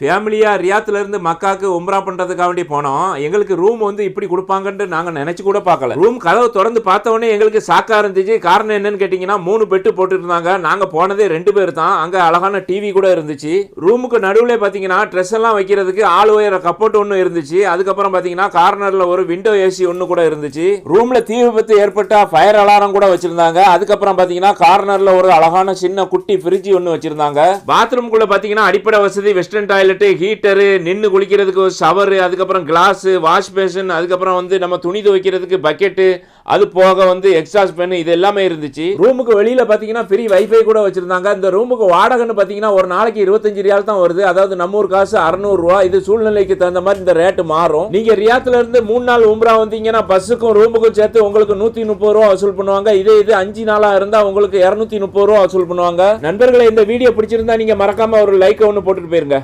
ஃபேமிலியா ரியாத்ல இருந்து மக்காவுக்கு உம்ரா பண்றதுக்காக வேண்டி போனோம். எங்களுக்கு ரூம் வந்து இப்படி கொடுப்பாங்கன்னு நாங்க நினைச்சு கூட பார்க்கல. ரூம் கதவு திறந்து பார்த்த உடனே எங்களுக்கு ஷாக்கா இருந்துச்சு. காரணம் என்னன்னு கேட்டீங்கன்னா 3 பெட்டு போட்டு இருந்தாங்க. நாங்க போனதே 2 பேர் தான். அங்க அழகான டிவி கூட இருந்துச்சு. ரூமுக்கு நடுவுல பாத்தீங்கன்னா ட்ரெஸ் எல்லாம் வைக்கிறதுக்கு ஆள் உயர கப்போர்ட் ஒன்று இருந்துச்சு. அதுக்கப்புறம் பாத்தீங்கன்னா கார்னர்ல ஒரு விண்டோ ஏசி ஒன்று கூட இருந்துச்சு. ரூம்ல தீ விபத்து ஏற்பட்ட ஃபயர் அலாரம் கூட வச்சிருந்தாங்க. அதுக்கப்புறம் பாத்தீங்கன்னா கார்னர்ல ஒரு அழகான சின்ன குட்டி ஃப்ரிட்ஜ் ஒன்று வச்சிருந்தாங்க. பாத்ரூம்குள்ள பாத்தீங்கன்னா அடிப்படை வசதி வெஸ்டர்ன் டாய்லெட், ஹீட்டரு, நின்னு குளிக்கிறதுக்கு ஒரு ஷவர், அதுக்கப்புறம் கிளாஸ், வாஷ் பேஷன், அதுக்கப்புறம் வந்து நம்ம துணி துவைக்கிறதுக்கு பக்கெட்டு, அது போக வந்து எக்ஸாஸ்ட் ஃபேன், இது எல்லாமே இருந்துச்சு. ரூமுக்கு வெளியில பாத்தீங்கன்னா ஃப்ரீ வைஃபை கூட வச்சிருந்தாங்க. இந்த ரூமுக்கு வாடகைன்னு பாத்தீங்கன்னா ஒரு நாளைக்கு 25 ரியால் தான் வருது. அதாவது நம்ம ஊர் காசு 600 ரூபாய். இது சூழ்நிலைக்கு தகுந்த மாதிரி இந்த ரேட் மாறும். நீங்க ரியாத்ல இருந்து 3 நாள் உம்ரா வந்தீங்கன்னா பஸ்ஸுக்கும் ரூமுக்கும் சேர்த்து உங்களுக்கு 130 ரூபா வசூல் பண்ணுவாங்க. இது 5 நாளா இருந்தா உங்களுக்கு 230 ரூபா வசூல் பண்ணுவாங்க. நண்பர்களே, இந்த வீடியோ பிடிச்சிருந்தா நீங்க மறக்காம ஒரு லைக் ஒன்று போட்டுட்டு போயிருங்க.